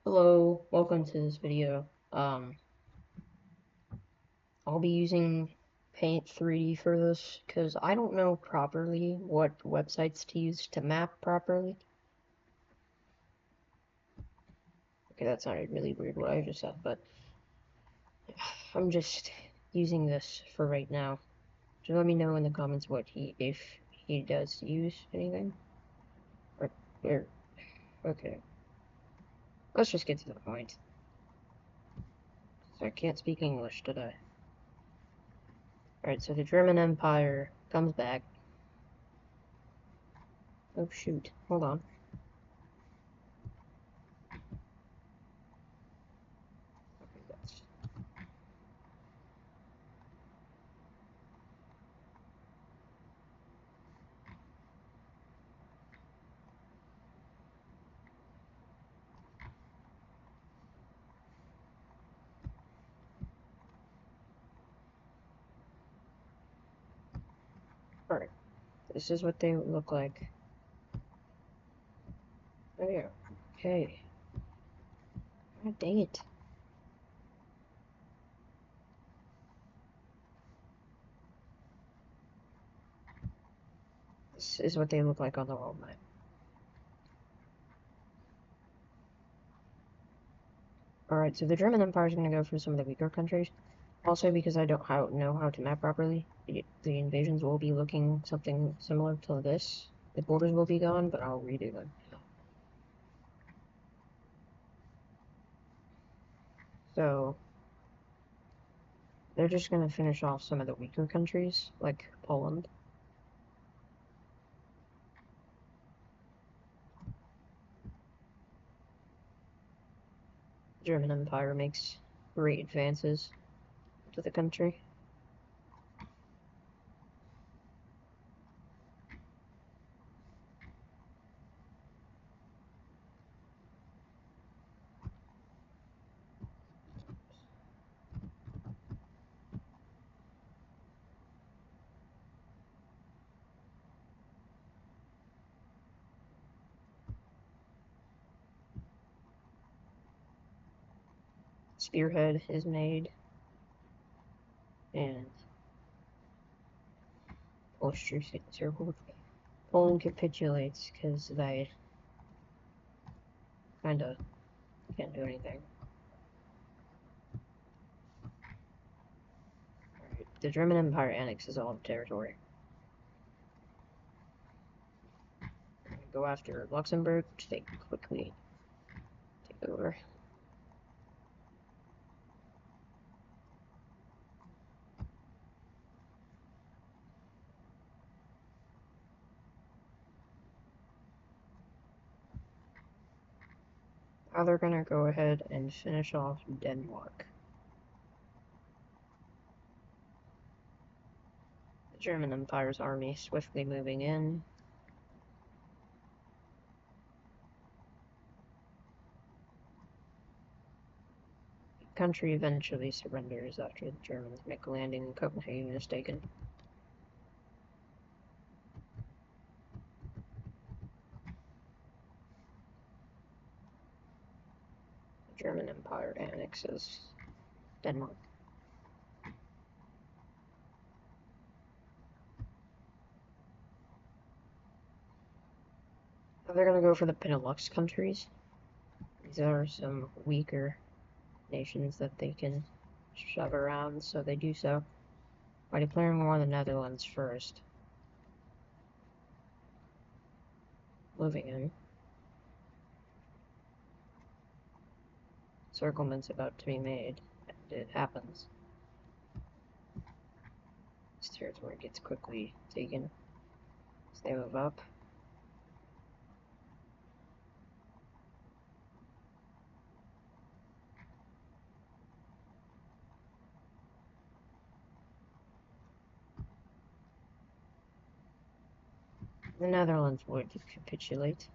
Hello, welcome to this video. I'll be using Paint 3D for this because I don't know properly what websites to use to map properly. Okay, that sounded really weird what I just said, but I'm just using this for right now. Just let me know in the comments if he does use anything. Or okay, let's just get to the point. So I can't speak English today. Alright, so the German Empire comes back. Oh shoot, hold on. Okay, that's... Alright, this is what they look like. Oh yeah, okay. God dang it. This is what they look like on the world map. Alright, so the German Empire is going to go for some of the weaker countries. Also, because I don't know how to map properly, the invasions will be looking something similar to this. The borders will be gone, but I'll redo them. So, they're just going to finish off some of the weaker countries, like Poland. The German Empire makes great advances to the country. Spearhead is made, and Austria circled. Poland capitulates because they kinda can't do anything. Right. The German Empire annexes all the territory. Go after Luxembourg, which they quickly take over. Now they're gonna go ahead and finish off Denmark. The German Empire's army swiftly moving in. The country eventually surrenders after the Germans make a landing in Copenhagen is taken. The German Empire annexes Denmark. Now they're gonna go for the Benelux countries. These are some weaker nations that they can shove around, so they do so by declaring war on the Netherlands first. Moving in. Circlement's about to be made, and it happens. This territory gets quickly taken as they move up. The Netherlands would capitulate.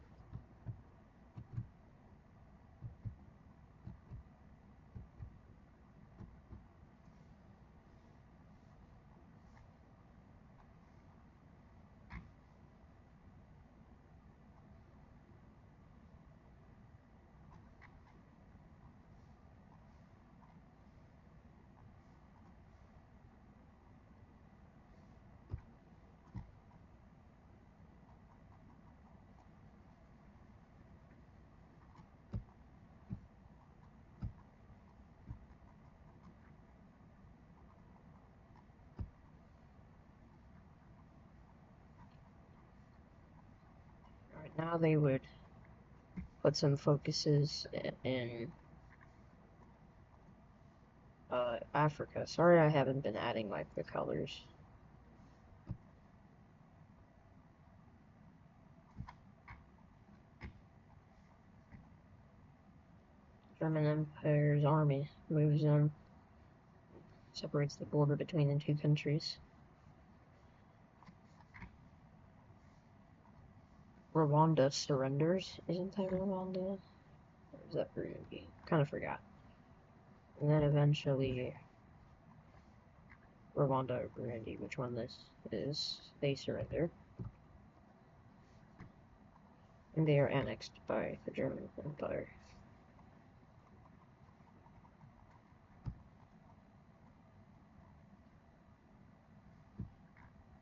Now they would put some focuses in Africa. Sorry I haven't been adding like the colors. German Empire's army moves in, separates the border between the two countries. Rwanda surrenders. Isn't that Rwanda? Or is that Burundi? Kind of forgot. And then eventually Rwanda or Burundi, which one this is, they surrender. And they are annexed by the German Empire.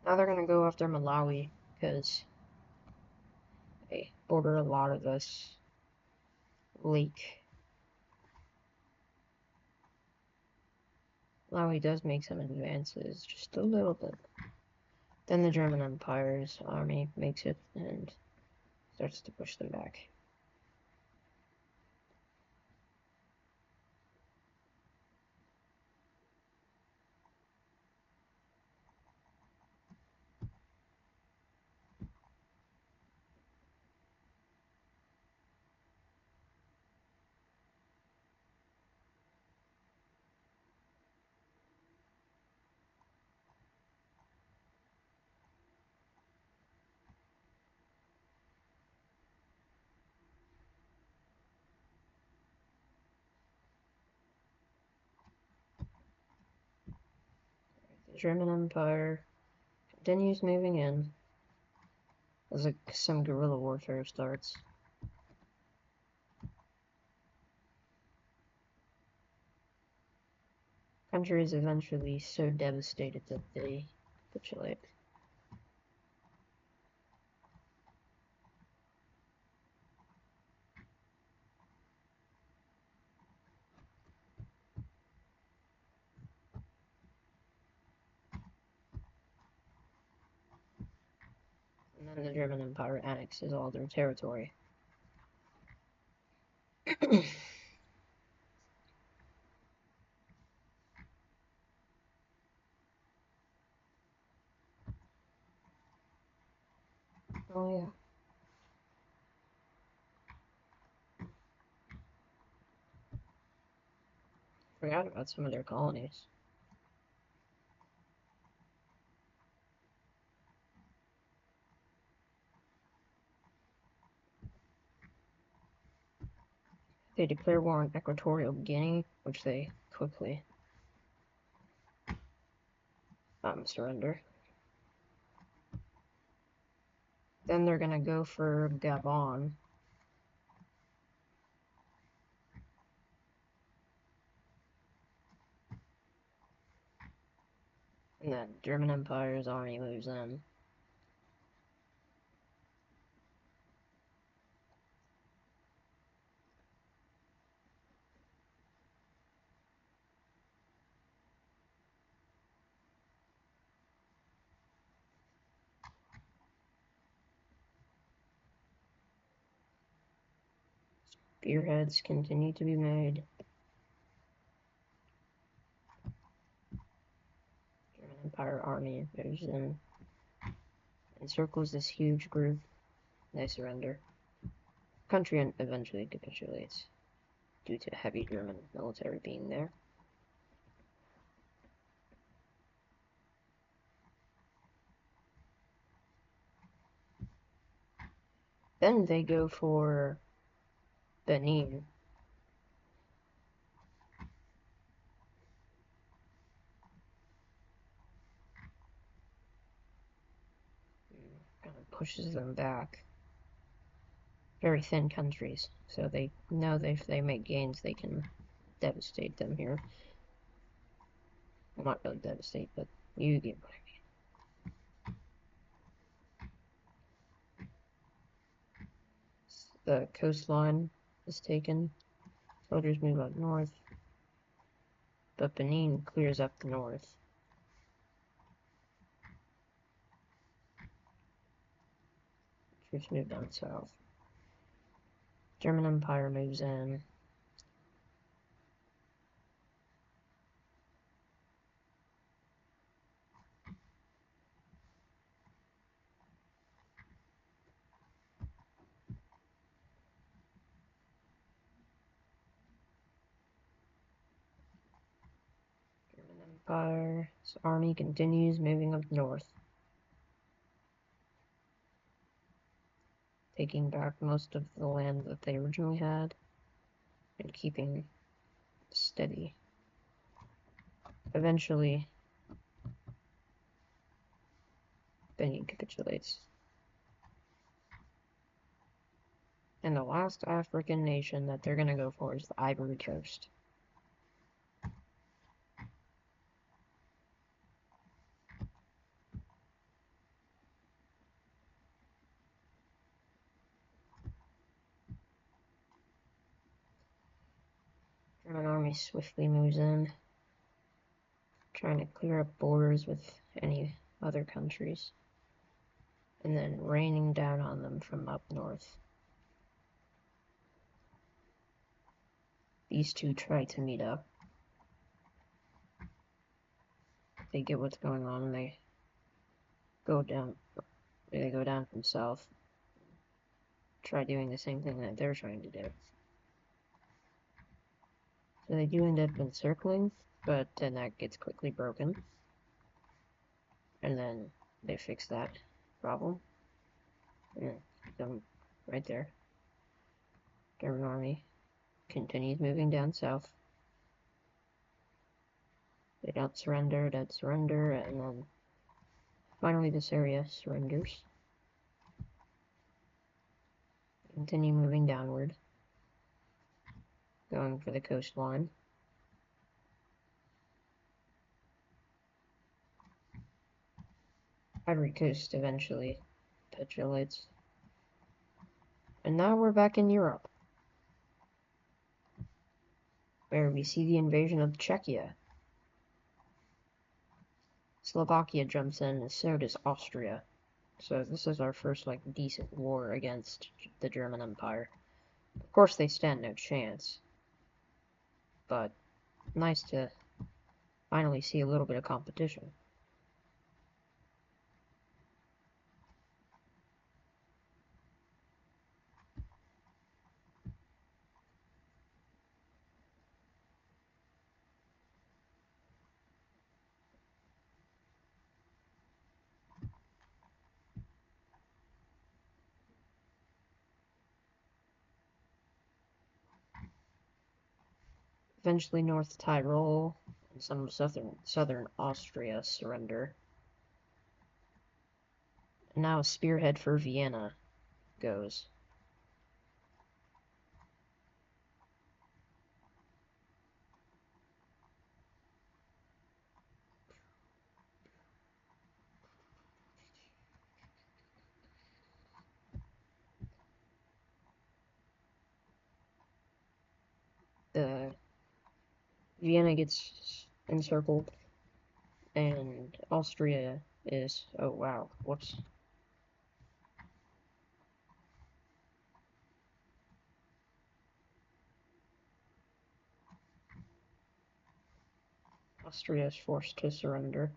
Now they're gonna go after Malawi, because they border a lot of this lake. Malawi does make some advances, just a little bit. Then the German Empire's army makes it and starts to push them back. The German Empire continues moving in as some guerrilla warfare starts. Country is eventually so devastated that they capitulate. And then the German Empire annexes all their territory. Oh yeah. Forgot about some of their colonies. They declare war on Equatorial Guinea, which they quickly surrender. Then they're gonna go for Gabon. And then German Empire's army moves in. Spearheads continue to be made. German Empire army moves in, encircles this huge group. They surrender. Country eventually capitulates due to heavy German military being there. Then they go for Benin. Kind of pushes them back. Very thin countries, so they know that if they make gains, they can devastate them here. Well, not really devastate, but you get what I mean. The coastline is taken. Soldiers move up north, but Benin clears up the north. troops move down south. German Empire moves in. German Empire's army continues moving up north, taking back most of the land that they originally had and keeping steady. Eventually, Benin capitulates. And the last African nation that they're gonna go for is the Ivory Coast. German army swiftly moves in, trying to clear up borders with any other countries, and then raining down on them from up north. These two try to meet up. They get what's going on and they go down from south. Try doing the same thing that they're trying to do. So they do end up encircling, but then that gets quickly broken. And then they fix that problem. And them right there. German army continues moving down south. They don't surrender, and then finally this area surrenders. Continue moving downward, going for the coastline. Ivory Coast eventually capitulates. And now we're back in Europe, where we see the invasion of Czechia. Slovakia jumps in, and so does Austria. So this is our first, like, decent war against the German Empire. Of course, they stand no chance. But nice to finally see a little bit of competition. Eventually, North Tyrol and some of southern Austria surrender. And now a spearhead for Vienna goes. Vienna gets encircled, and Austria is... oh wow, whoops. Austria is forced to surrender.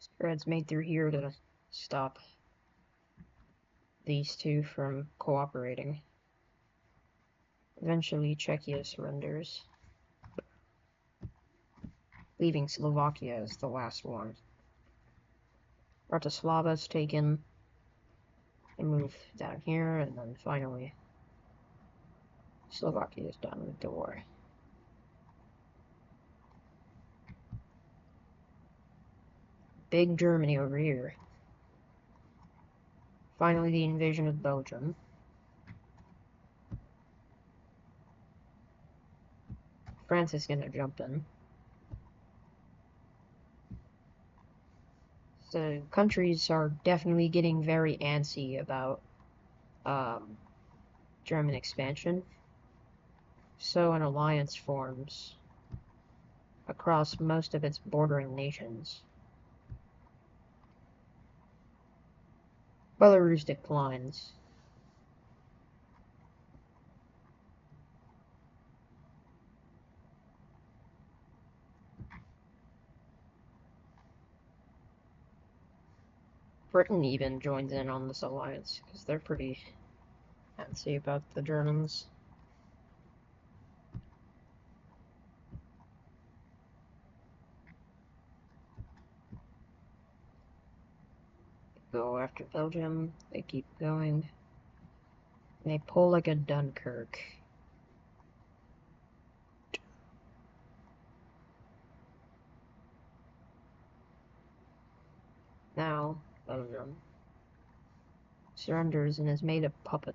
Spearhead's made through here to stop these two from cooperating. Eventually, Czechia surrenders, leaving Slovakia as the last one. Bratislava is taken. They move down here, and then finally, Slovakia is done with the war. Big Germany over here. Finally, the invasion of Belgium. France is gonna jump in. So countries are definitely getting very antsy about German expansion. So an alliance forms across most of its bordering nations. Belarus declines. Britain even joins in on this alliance, because they're pretty antsy about the Germans. Go after Belgium, they keep going. And they pull like a Dunkirk. Now, Belgium surrenders and is made a puppet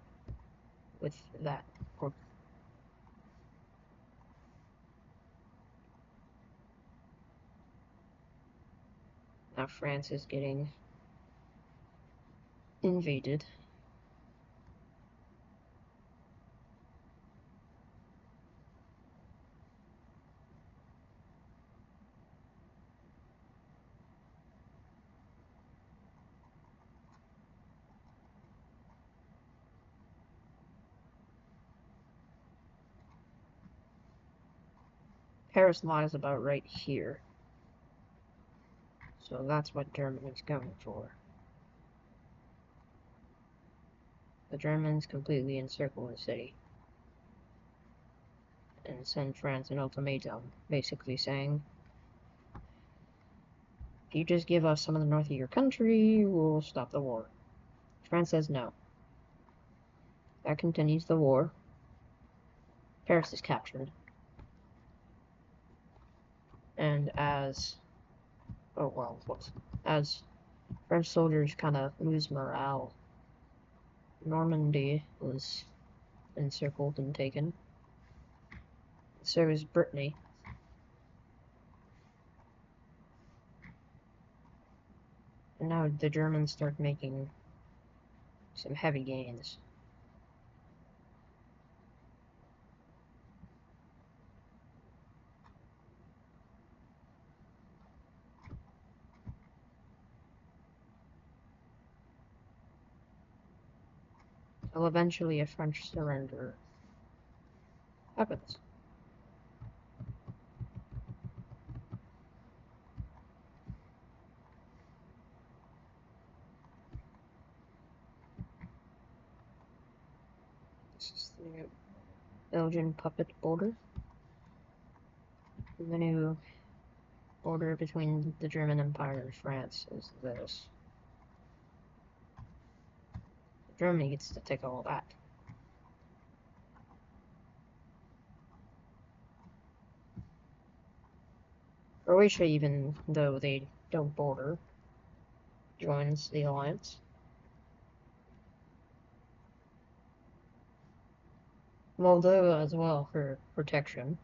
with that. Now France is getting invaded. Paris lies about right here. So that's what Germany's going for. The Germans completely encircle the city and send France an ultimatum, basically saying, if you just give us some of the north of your country, we'll stop the war. France says no. That continues the war. Paris is captured. And as French soldiers kind of lose morale, Normandy was encircled and taken. So is Brittany. And now the Germans start making some heavy gains. Until eventually a French surrender happens. This is the new Belgian puppet border. The new border between the German Empire and France is this. Germany gets to take all that. Croatia, even though they don't border, joins the alliance. Moldova as well for protection.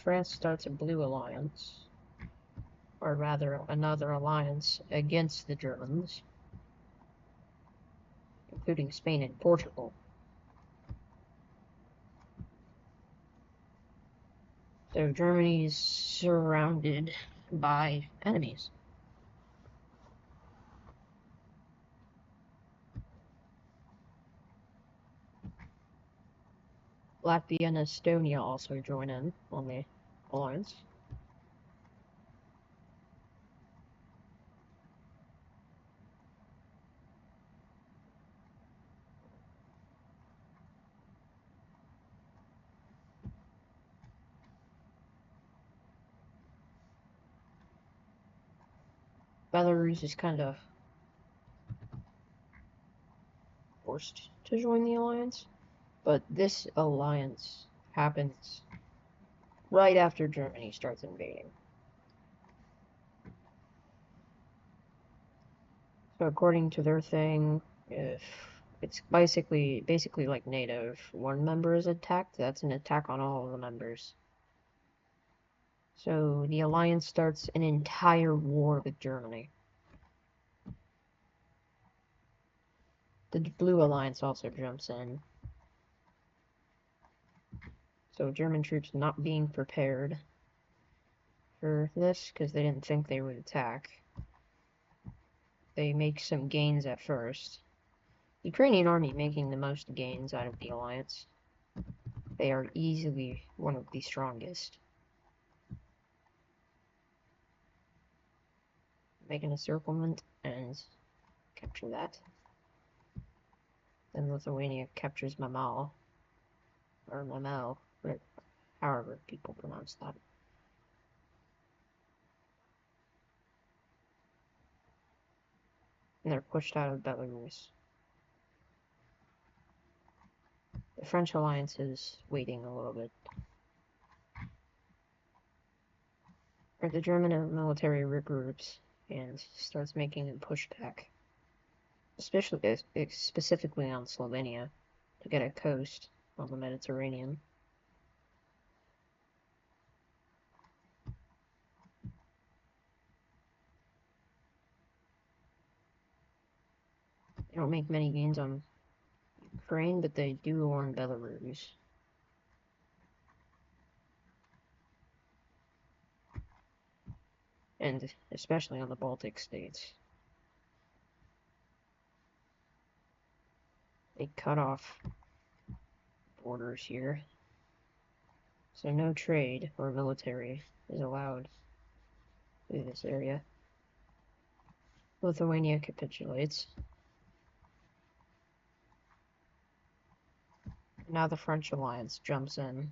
France starts a blue alliance, or rather another alliance against the Germans, including Spain and Portugal. So Germany's surrounded by enemies. Latvia and Estonia also join in on the alliance. Belarus is kind of forced to join the alliance, but this alliance happens right after Germany starts invading. So according to their thing, if it's basically like NATO, if one member is attacked, that's an attack on all of the members. So the alliance starts an entire war with Germany. The Blue Alliance also jumps in. So German troops not being prepared for this because they didn't think they would attack. They make some gains at first. Ukrainian army making the most gains out of the alliance. They are easily one of the strongest. Make an encirclement and capture that. Then Lithuania captures Mamel, or Mamel, however people pronounce that. And they're pushed out of Belarus. The French alliance is waiting a little bit. Or the German military regroups and starts making a pushback, especially specifically on Slovenia, to get a coast on the Mediterranean. They don't make many gains on Ukraine, but they do on Belarus. And especially on the Baltic states. They cut off borders here, so no trade or military is allowed through this area. Lithuania capitulates. Now the French alliance jumps in.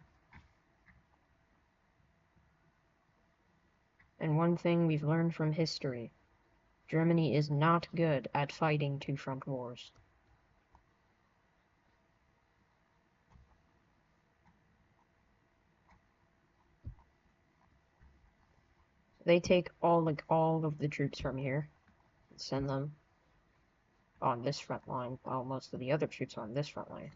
And one thing we've learned from history, Germany is not good at fighting two-front wars. They take all of the troops from here and send them on this front line, while most of the other troops are on this front line.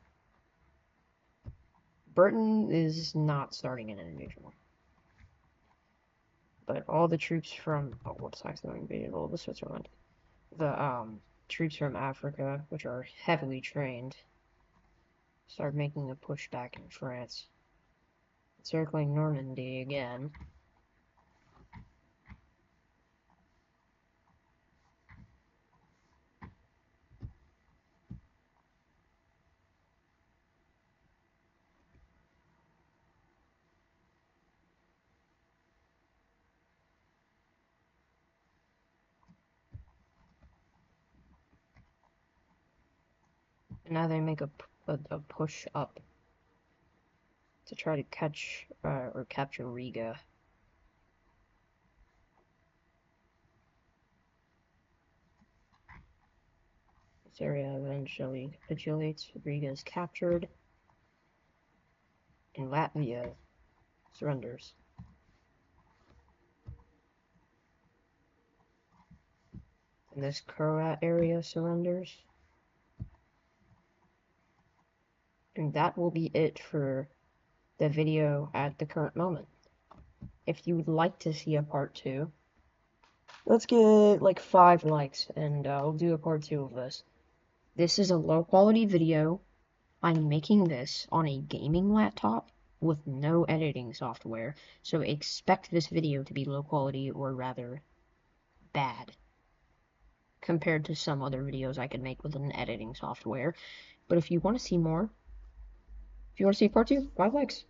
Britain is not starting an invasion. But all the troops from accidentally invaded all of Switzerland. The troops from Africa, which are heavily trained, start making a push back in France. Circling Normandy again. And now they make a push up to try to catch or capture Riga. This area eventually capitulates. Riga is captured, and Latvia surrenders. And this Croat area surrenders. And that will be it for the video at the current moment. If you would like to see a part 2, let's get like 5 likes and I'll do a part 2 of this. This is a low quality video. I'm making this on a gaming laptop with no editing software, so expect this video to be low quality, or rather bad, compared to some other videos I could make with an editing software. But if you want to see more, if you want to see part 2, 5 likes.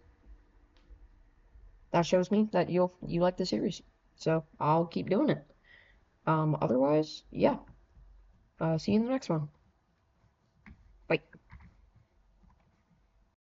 That shows me that you like the series, so I'll keep doing it. Otherwise, yeah. See you in the next one.